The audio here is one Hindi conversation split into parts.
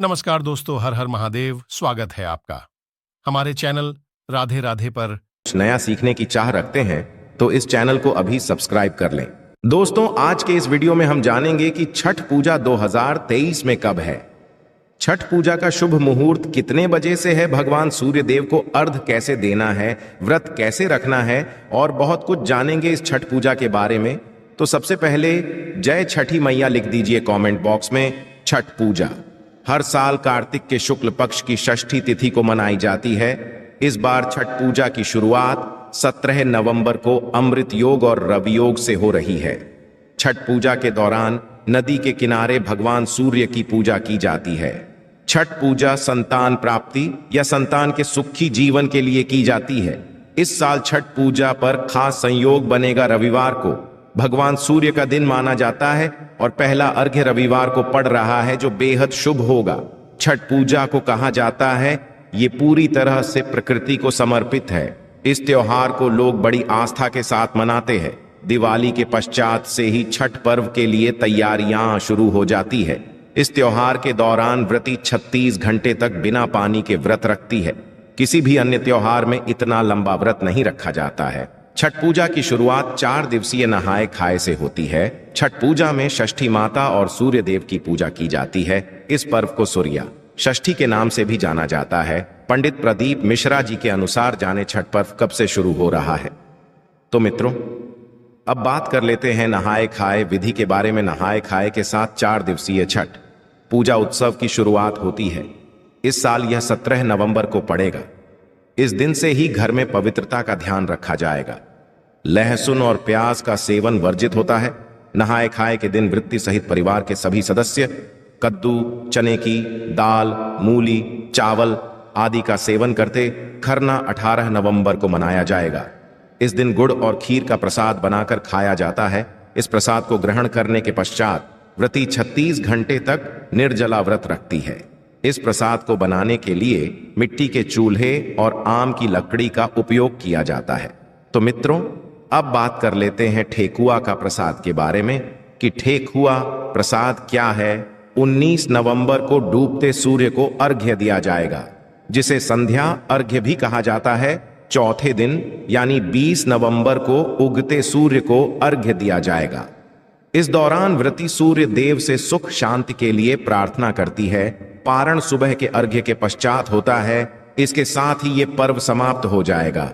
नमस्कार दोस्तों, हर हर महादेव। स्वागत है आपका हमारे चैनल राधे राधे पर। कुछ नया सीखने की चाह रखते हैं तो इस चैनल को अभी सब्सक्राइब कर लें। दोस्तों, आज के इस वीडियो में हम जानेंगे कि छठ पूजा 2023 में कब है, छठ पूजा का शुभ मुहूर्त कितने बजे से है, भगवान सूर्य देव को अर्घ कैसे देना है, व्रत कैसे रखना है और बहुत कुछ जानेंगे इस छठ पूजा के बारे में। तो सबसे पहले जय छठी मैया लिख दीजिए कमेंट बॉक्स में। छठ पूजा हर साल कार्तिक के शुक्ल पक्ष की षष्ठी तिथि को मनाई जाती है। इस बार छठ पूजा की शुरुआत 17 नवंबर को अमृत योग और रवि योग से हो रही है। छठ पूजा के दौरान नदी के किनारे भगवान सूर्य की पूजा की जाती है। छठ पूजा संतान प्राप्ति या संतान के सुखी जीवन के लिए की जाती है। इस साल छठ पूजा पर खास संयोग बनेगा रविवार को। भगवान सूर्य का दिन माना जाता है और पहला अर्घ्य रविवार को पड़ रहा है, जो बेहद शुभ होगा। छठ पूजा को कहा जाता है ये पूरी तरह से प्रकृति को समर्पित है। इस त्योहार को लोग बड़ी आस्था के साथ मनाते हैं। दिवाली के पश्चात से ही छठ पर्व के लिए तैयारियां शुरू हो जाती है। इस त्योहार के दौरान व्रती 36 घंटे तक बिना पानी के व्रत रखती है। किसी भी अन्य त्योहार में इतना लंबा व्रत नहीं रखा जाता है। छठ पूजा की शुरुआत 4 दिवसीय नहाए खाए से होती है। छठ पूजा में षष्ठी माता और सूर्य देव की पूजा की जाती है। इस पर्व को सूर्या षष्ठी के नाम से भी जाना जाता है। पंडित प्रदीप मिश्रा जी के अनुसार जाने छठ पर्व कब से शुरू हो रहा है। तो मित्रों, अब बात कर लेते हैं नहाए खाए विधि के बारे में। नहाए खाए के साथ 4 दिवसीय छठ पूजा उत्सव की शुरुआत होती है। इस साल यह 17 नवंबर को पड़ेगा। इस दिन से ही घर में पवित्रता का ध्यान रखा जाएगा। लहसुन और प्याज का सेवन वर्जित होता है। नहाए खाए के दिन वृत्ति सहित परिवार के सभी सदस्य कद्दू, चने की दाल, मूली, चावल आदि का सेवन करते। खरना 18 नवंबर को मनाया जाएगा। इस दिन गुड़ और खीर का प्रसाद बनाकर खाया जाता है। इस प्रसाद को ग्रहण करने के पश्चात व्रती 36 घंटे तक निर्जला व्रत रखती है। इस प्रसाद को बनाने के लिए मिट्टी के चूल्हे और आम की लकड़ी का उपयोग किया जाता है। तो मित्रों, अब बात कर लेते हैं ठेकुआ का प्रसाद के बारे में कि ठेकुआ प्रसाद क्या है। 19 नवंबर को डूबते सूर्य को अर्घ्य दिया जाएगा, जिसे संध्या अर्घ्य भी कहा जाता है। चौथे दिन यानी 20 नवंबर को उगते सूर्य को अर्घ्य दिया जाएगा। इस दौरान व्रती सूर्य देव से सुख शांति के लिए प्रार्थना करती है। पारण सुबह के अर्घ्य के पश्चात होता है। इसके साथ ही ये पर्व समाप्त हो जाएगा।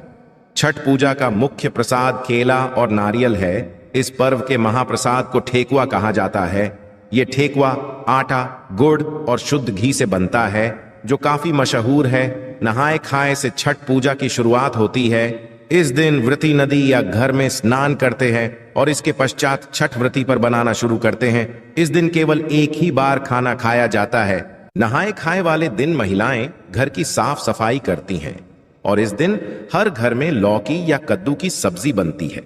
छठ पूजा का मुख्य प्रसाद केला और नारियल है। इस पर्व के महाप्रसाद को ठेकुआ कहा जाता है। ये ठेकुआ आटा, गुड़ और शुद्ध घी से बनता है, जो काफी मशहूर है। नहाए खाए से छठ पूजा की शुरुआत होती है। इस दिन व्रती नदी या घर में स्नान करते हैं और इसके पश्चात छठ व्रती पर बनाना शुरू करते हैं। इस दिन केवल एक ही बार खाना खाया जाता है। नहाए खाए वाले दिन महिलाएं घर की साफ सफाई करती हैं और इस दिन हर घर में लौकी या कद्दू की सब्जी बनती है।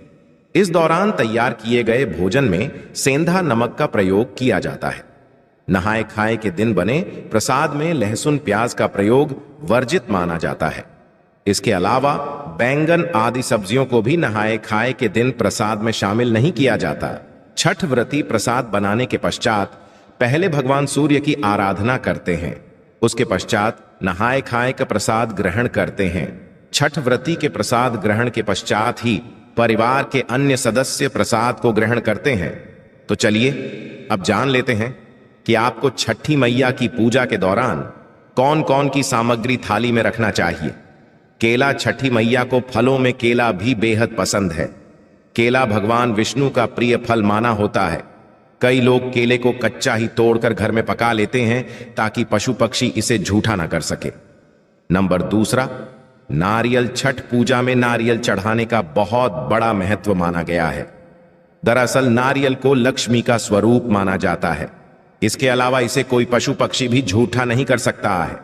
इस दौरान तैयार किए गए भोजन में सेंधा नमक का प्रयोग किया जाता है। नहाए खाए के दिन बने प्रसाद में लहसुन प्याज का प्रयोग वर्जित माना जाता है। इसके अलावा बैंगन आदि सब्जियों को भी नहाए खाए के दिन प्रसाद में शामिल नहीं किया जाता। छठ व्रती प्रसाद बनाने के पश्चात पहले भगवान सूर्य की आराधना करते हैं। उसके पश्चात नहाए खाए का प्रसाद ग्रहण करते हैं। छठ व्रती के प्रसाद ग्रहण के पश्चात ही परिवार के अन्य सदस्य प्रसाद को ग्रहण करते हैं। तो चलिए अब जान लेते हैं कि आपको छठी मैया की पूजा के दौरान कौन कौन की सामग्री थाली में रखना चाहिए। केला छठी मैया को फलों में केला भी बेहद पसंद है। केला भगवान विष्णु का प्रिय फल माना होता है। कई लोग केले को कच्चा ही तोड़कर घर में पका लेते हैं ताकि पशु पक्षी इसे झूठा ना कर सके। नंबर 2, नारियल। छठ पूजा में नारियल चढ़ाने का बहुत बड़ा महत्व माना गया है। दरअसल नारियल को लक्ष्मी का स्वरूप माना जाता है। इसके अलावा इसे कोई पशु पक्षी भी झूठा नहीं कर सकता है।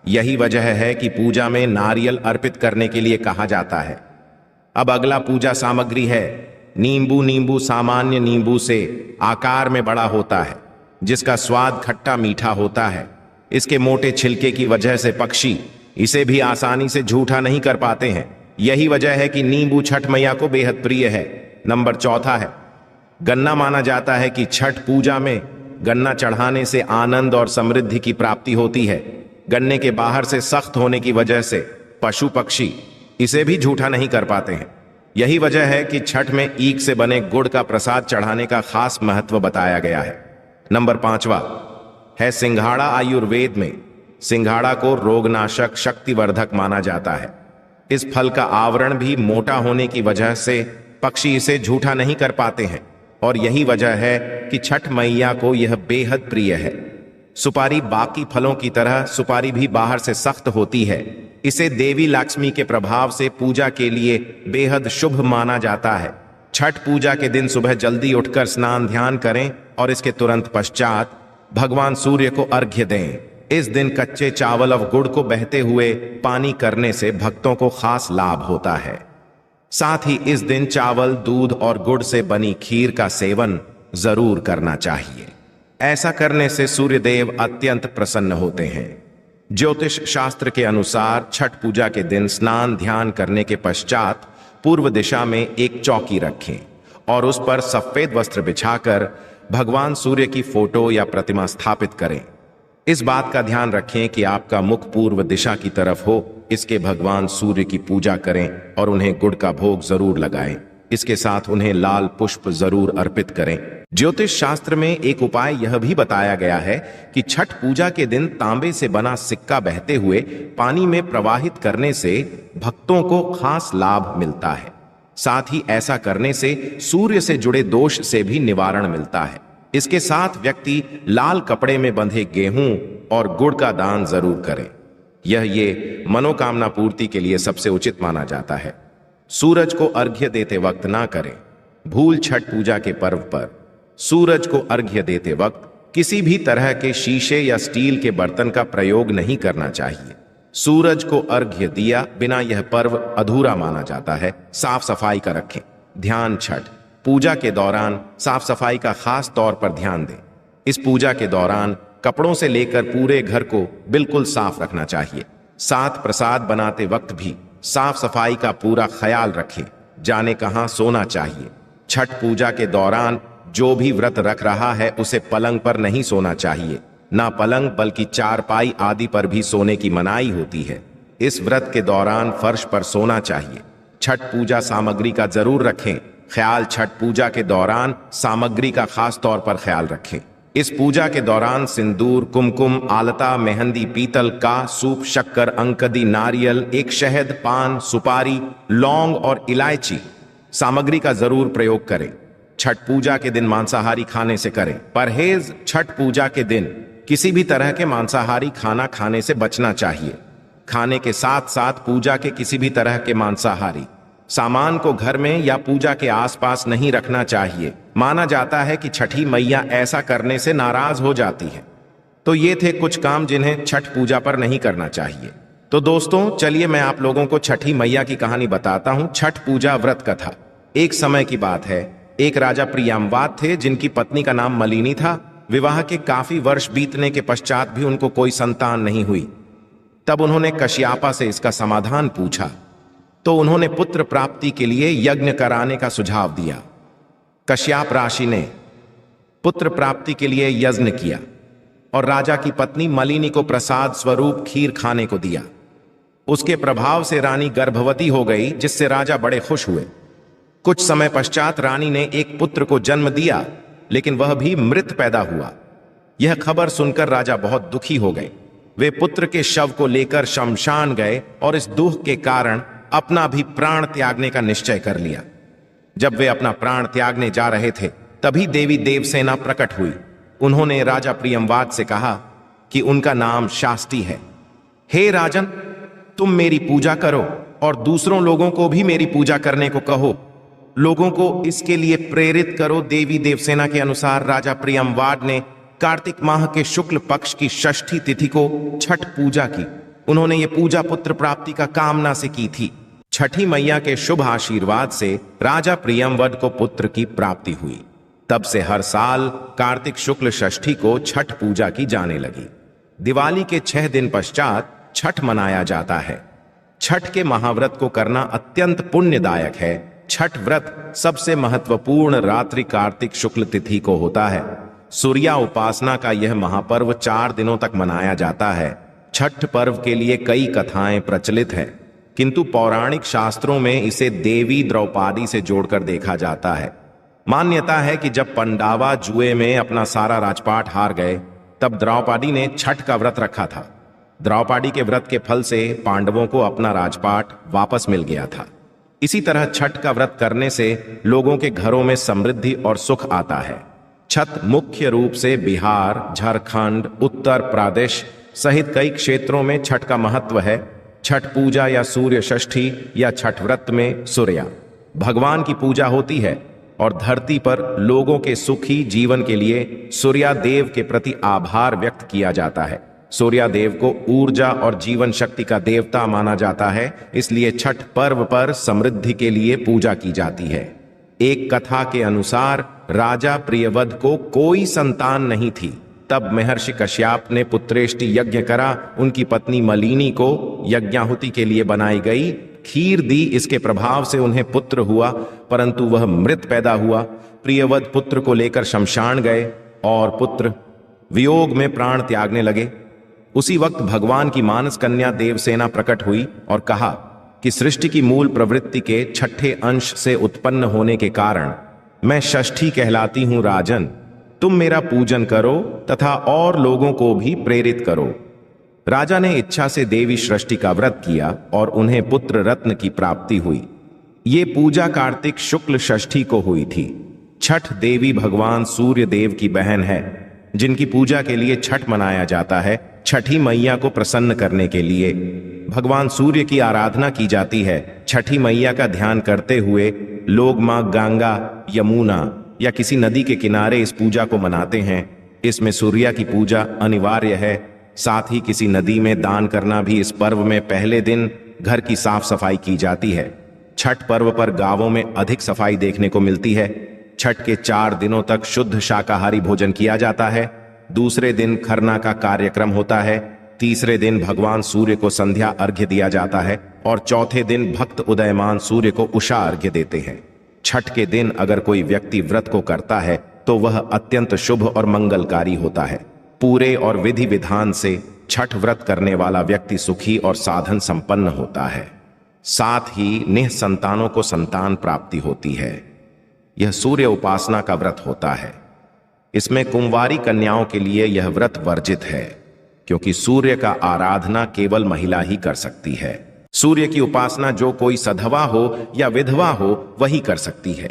यही वजह है कि पूजा में नारियल अर्पित करने के लिए कहा जाता है। अब अगला पूजा सामग्री है नींबू। नींबू सामान्य नींबू से आकार में बड़ा होता है, जिसका स्वाद खट्टा मीठा होता है। इसके मोटे छिलके की वजह से पक्षी इसे भी आसानी से झूठा नहीं कर पाते हैं। यही वजह है कि नींबू छठ मैया को बेहद प्रिय है। नंबर 4 है गन्ना। माना जाता है कि छठ पूजा में गन्ना चढ़ाने से आनंद और समृद्धि की प्राप्ति होती है। गन्ने के बाहर से सख्त होने की वजह से पशु पक्षी इसे भी झूठा नहीं कर पाते हैं। यही वजह है कि छठ में ईख से बने गुड़ का प्रसाद चढ़ाने का खास महत्व बताया गया है। नंबर 5वां है सिंघाड़ा। आयुर्वेद में सिंघाड़ा को रोगनाशक, शक्तिवर्धक माना जाता है। इस फल का आवरण भी मोटा होने की वजह से पक्षी इसे झूठा नहीं कर पाते हैं और यही वजह है कि छठ मैया को यह बेहद प्रिय है। सुपारी बाकी फलों की तरह सुपारी भी बाहर से सख्त होती है। इसे देवी लक्ष्मी के प्रभाव से पूजा के लिए बेहद शुभ माना जाता है। छठ पूजा के दिन सुबह जल्दी उठकर स्नान ध्यान करें और इसके तुरंत पश्चात भगवान सूर्य को अर्घ्य दें। इस दिन कच्चे चावल और गुड़ को बहते हुए पानी करने से भक्तों को खास लाभ होता है। साथ ही इस दिन चावल, दूध और गुड़ से बनी खीर का सेवन जरूर करना चाहिए। ऐसा करने से सूर्यदेव अत्यंत प्रसन्न होते हैं। ज्योतिष शास्त्र के अनुसार छठ पूजा के दिन स्नान ध्यान करने के पश्चात पूर्व दिशा में एक चौकी रखें और उस पर सफेद वस्त्र बिछाकर भगवान सूर्य की फोटो या प्रतिमा स्थापित करें। इस बात का ध्यान रखें कि आपका मुख पूर्व दिशा की तरफ हो। इसके भगवान सूर्य की पूजा करें और उन्हें गुड़ का भोग जरूर लगाएं। इसके साथ उन्हें लाल पुष्प जरूर अर्पित करें। ज्योतिष शास्त्र में एक उपाय यह भी बताया गया है कि छठ पूजा के दिन तांबे से बना सिक्का बहते हुए पानी में प्रवाहित करने से भक्तों को खास लाभ मिलता है। साथ ही ऐसा करने से सूर्य से जुड़े दोष से भी निवारण मिलता है। इसके साथ व्यक्ति लाल कपड़े में बंधे गेहूं और गुड़ का दान जरूर करें। ये मनोकामना पूर्ति के लिए सबसे उचित माना जाता है। सूरज को अर्घ्य देते वक्त ना करें भूल। छठ पूजा के पर्व पर सूरज को अर्घ्य देते वक्त किसी भी तरह के शीशे या स्टील के बर्तन का प्रयोग नहीं करना चाहिए। सूरज को अर्घ्य दिया बिना यह पर्व अधूरा माना जाता है। साफ सफाई का रखें ध्यान। छठ पूजा के दौरान साफ सफाई का खास तौर पर ध्यान दें। इस पूजा के दौरान कपड़ों से लेकर पूरे घर को बिल्कुल साफ रखना चाहिए। साथ प्रसाद बनाते वक्त भी साफ सफाई का पूरा ख्याल रखें। जाने कहां सोना चाहिए। छठ पूजा के दौरान जो भी व्रत रख रहा है उसे पलंग पर नहीं सोना चाहिए। ना पलंग बल्कि चारपाई आदि पर भी सोने की मनाही होती है। इस व्रत के दौरान फर्श पर सोना चाहिए। छठ पूजा सामग्री का जरूर रखें ख्याल। छठ पूजा के दौरान सामग्री का खास तौर पर ख्याल रखें। इस पूजा के दौरान सिंदूर, कुमकुम, आलता, मेहंदी, पीतल का सूप, शक्कर, अंकदी, नारियल, एक शहद, पान, सुपारी, लौंग और इलायची सामग्री का जरूर प्रयोग करें। छठ पूजा के दिन मांसाहारी खाने से करें परहेज। छठ पूजा के दिन किसी भी तरह के मांसाहारी खाना खाने से बचना चाहिए। खाने के साथ साथ पूजा के किसी भी तरह के मांसाहारी सामान को घर में या पूजा के आसपास नहीं रखना चाहिए। माना जाता है कि छठी मैया ऐसा करने से नाराज हो जाती है। तो ये थे कुछ काम जिन्हें छठ पूजा पर नहीं करना चाहिए। तो दोस्तों चलिए मैं आप लोगों को छठी मैया की कहानी बताता हूँ। छठ पूजा व्रत कथा। एक समय की बात है, एक राजा प्रियंवाद थे जिनकी पत्नी का नाम मलिनी था। विवाह के काफी वर्ष बीतने के पश्चात भी उनको कोई संतान नहीं हुई। तब उन्होंने कश्यपा से इसका समाधान पूछा तो उन्होंने पुत्र प्राप्ति के लिए यज्ञ कराने का सुझाव दिया। कश्यप ऋषि ने पुत्र प्राप्ति के लिए यज्ञ किया और राजा की पत्नी मलिनी को प्रसाद स्वरूप खीर खाने को दिया। उसके प्रभाव से रानी गर्भवती हो गई, जिससे राजा बड़े खुश हुए। कुछ समय पश्चात रानी ने एक पुत्र को जन्म दिया, लेकिन वह भी मृत पैदा हुआ। यह खबर सुनकर राजा बहुत दुखी हो गए। वे पुत्र के शव को लेकर शमशान गए और इस दुख के कारण अपना भी प्राण त्यागने का निश्चय कर लिया। जब वे अपना प्राण त्यागने जा रहे थे तभी देवी देवसेना प्रकट हुई। उन्होंने राजा प्रियंवाद से कहा कि उनका नाम शास्ति है। हे राजन, तुम मेरी पूजा करो और दूसरों लोगों को भी मेरी पूजा करने को कहो। लोगों को इसके लिए प्रेरित करो। देवी देवसेना के अनुसार राजा प्रियंवाद ने कार्तिक माह के शुक्ल पक्ष की षष्ठी तिथि को छठ पूजा की। उन्होंने ये पूजा पुत्र प्राप्ति का कामना से की थी। छठी मैया के शुभ आशीर्वाद से राजा प्रियंवद को पुत्र की प्राप्ति हुई। तब से हर साल कार्तिक शुक्ल षष्ठी को छठ पूजा की जाने लगी। दिवाली के 6 दिन पश्चात छठ मनाया जाता है। छठ के महाव्रत को करना अत्यंत पुण्यदायक है। छठ व्रत सबसे महत्वपूर्ण रात्रि कार्तिक शुक्ल तिथि को होता है। सूर्या उपासना का यह महापर्व 4 दिनों तक मनाया जाता है। छठ पर्व के लिए कई कथाएं प्रचलित हैं, किंतु पौराणिक शास्त्रों में इसे देवी द्रौपदी से जोड़कर देखा जाता है। मान्यता है कि जब पांडवा जुए में अपना सारा राजपाट हार गए, तब द्रौपदी ने छठ का व्रत रखा था। द्रौपदी के व्रत के फल से पांडवों को अपना राजपाट वापस मिल गया था। इसी तरह छठ का व्रत करने से लोगों के घरों में समृद्धि और सुख आता है। छठ मुख्य रूप से बिहार, झारखंड, उत्तर प्रदेश सहित कई क्षेत्रों में छठ का महत्व है। छठ पूजा या सूर्य षष्ठी या छठ व्रत में सूर्या भगवान की पूजा होती है और धरती पर लोगों के सुखी जीवन के लिए सूर्या देव के प्रति आभार व्यक्त किया जाता है। सूर्या देव को ऊर्जा और जीवन शक्ति का देवता माना जाता है, इसलिए छठ पर्व पर समृद्धि के लिए पूजा की जाती है। एक कथा के अनुसार राजा प्रियवद को कोई संतान नहीं थी, तब महर्षि कश्यप ने पुत्रेष्टि यज्ञ करा। उनकी पत्नी मलिनी को यज्ञाहुति के लिए बनाई गई खीर दी, इसके प्रभाव से उन्हें पुत्र हुआ, परंतु वह मृत पैदा हुआ। प्रियवद पुत्र को लेकर शमशान गए और पुत्र वियोग में प्राण त्यागने लगे। उसी वक्त भगवान की मानस कन्या देवसेना प्रकट हुई और कहा कि सृष्टि की मूल प्रवृत्ति के छठे अंश से उत्पन्न होने के कारण मैं षष्ठी कहलाती हूं। राजन, तुम मेरा पूजन करो तथा और लोगों को भी प्रेरित करो। राजा ने इच्छा से देवी सृष्टि का व्रत किया और उन्हें पुत्र रत्न की प्राप्ति हुई। ये पूजा कार्तिक शुक्ल षष्ठी को हुई थी। छठ देवी भगवान सूर्य देव की बहन है, जिनकी पूजा के लिए छठ मनाया जाता है। छठी मैया को प्रसन्न करने के लिए भगवान सूर्य की आराधना की जाती है। छठी मैया का ध्यान करते हुए लोग मां गंगा, यमुना या किसी नदी के किनारे इस पूजा को मनाते हैं। इसमें सूर्या की पूजा अनिवार्य है। साथ ही किसी नदी में दान करना भी इस पर्व में पहले दिन घर की साफ सफाई की जाती है। छठ पर्व पर गांवों में अधिक सफाई देखने को मिलती है। छठ के 4 दिनों तक शुद्ध शाकाहारी भोजन किया जाता है। दूसरे दिन खरना का कार्यक्रम होता है। तीसरे दिन भगवान सूर्य को संध्या अर्घ्य दिया जाता है और चौथे दिन भक्त उदयमान सूर्य को उषा अर्घ्य देते हैं। छठ के दिन अगर कोई व्यक्ति व्रत को करता है तो वह अत्यंत शुभ और मंगलकारी होता है। पूरे और विधि विधान से छठ व्रत करने वाला व्यक्ति सुखी और साधन संपन्न होता है। साथ ही निःसंतानों को संतान प्राप्ति होती है। यह सूर्य उपासना का व्रत होता है। इसमें कुंवारी कन्याओं के लिए यह व्रत वर्जित है, क्योंकि सूर्य का आराधना केवल महिला ही कर सकती है। सूर्य की उपासना जो कोई सधवा हो या विधवा हो वही कर सकती है।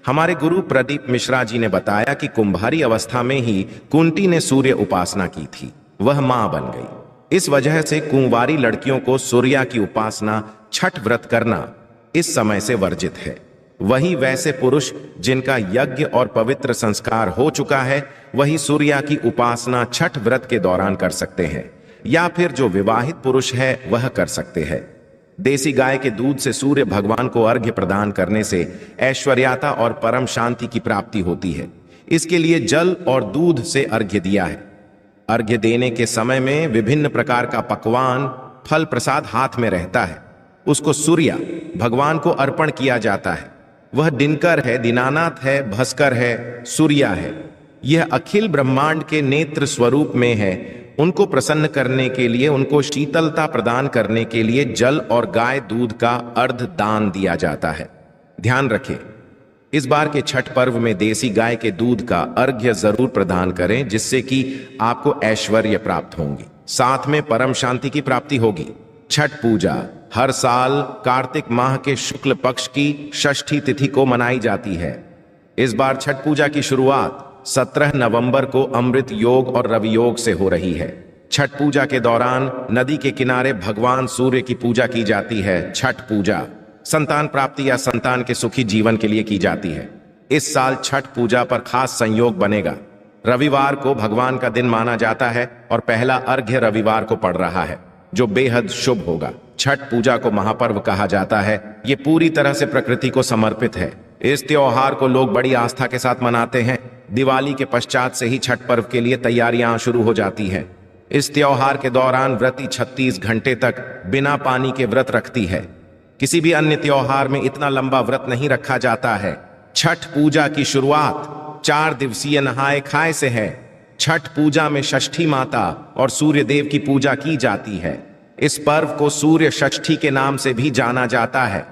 हमारे गुरु प्रदीप मिश्रा जी ने बताया कि कुंभारी अवस्था में ही कुंती ने सूर्य उपासना की थी, वह मां बन गई। इस वजह से कुंवारी लड़कियों को सूर्या की उपासना छठ व्रत करना इस समय से वर्जित है। वही वैसे पुरुष जिनका यज्ञ और पवित्र संस्कार हो चुका है, वही सूर्या की उपासना छठ व्रत के दौरान कर सकते हैं, या फिर जो विवाहित पुरुष है वह कर सकते हैं। देसी गाय के दूध से सूर्य भगवान को अर्घ्य प्रदान करने से ऐश्वर्यता और परम शांति की प्राप्ति होती है। इसके लिए जल और दूध से अर्घ्य दिया है। अर्घ्य देने के समय में विभिन्न प्रकार का पकवान, फल प्रसाद हाथ में रहता है। उसको सूर्या भगवान को अर्पण किया जाता है। वह दिनकर है, दीनानाथ है, भास्कर है, सूर्या है। यह अखिल ब्रह्मांड के नेत्र स्वरूप में है। उनको प्रसन्न करने के लिए, उनको शीतलता प्रदान करने के लिए जल और गाय दूध का अर्ध दान दिया जाता है। ध्यान रखें, इस बार के छठ पर्व में देसी गाय के दूध का अर्घ्य जरूर प्रदान करें, जिससे कि आपको ऐश्वर्य प्राप्त होंगे, साथ में परम शांति की प्राप्ति होगी। छठ पूजा हर साल कार्तिक माह के शुक्ल पक्ष की षष्ठी तिथि को मनाई जाती है। इस बार छठ पूजा की शुरुआत 17 नवंबर को अमृत योग और रवि योग से हो रही है। छठ पूजा के दौरान नदी के किनारे भगवान सूर्य की पूजा की जाती है। छठ पूजा संतान प्राप्ति या संतान के सुखी जीवन के लिए की जाती है। इस साल छठ पूजा पर खास संयोग बनेगा। रविवार को भगवान का दिन माना जाता है और पहला अर्घ्य रविवार को पड़ रहा है, जो बेहद शुभ होगा। छठ पूजा को महापर्व कहा जाता है। ये पूरी तरह से प्रकृति को समर्पित है। इस त्योहार को लोग बड़ी आस्था के साथ मनाते हैं। दिवाली के पश्चात से ही छठ पर्व के लिए तैयारियां शुरू हो जाती हैं। इस त्योहार के दौरान व्रती 36 घंटे तक बिना पानी के व्रत रखती है। किसी भी अन्य त्योहार में इतना लंबा व्रत नहीं रखा जाता है। छठ पूजा की शुरुआत 4 दिवसीय नहाय खाए से है। छठ पूजा में षष्ठी माता और सूर्य देव की पूजा की जाती है। इस पर्व को सूर्य षष्ठी के नाम से भी जाना जाता है।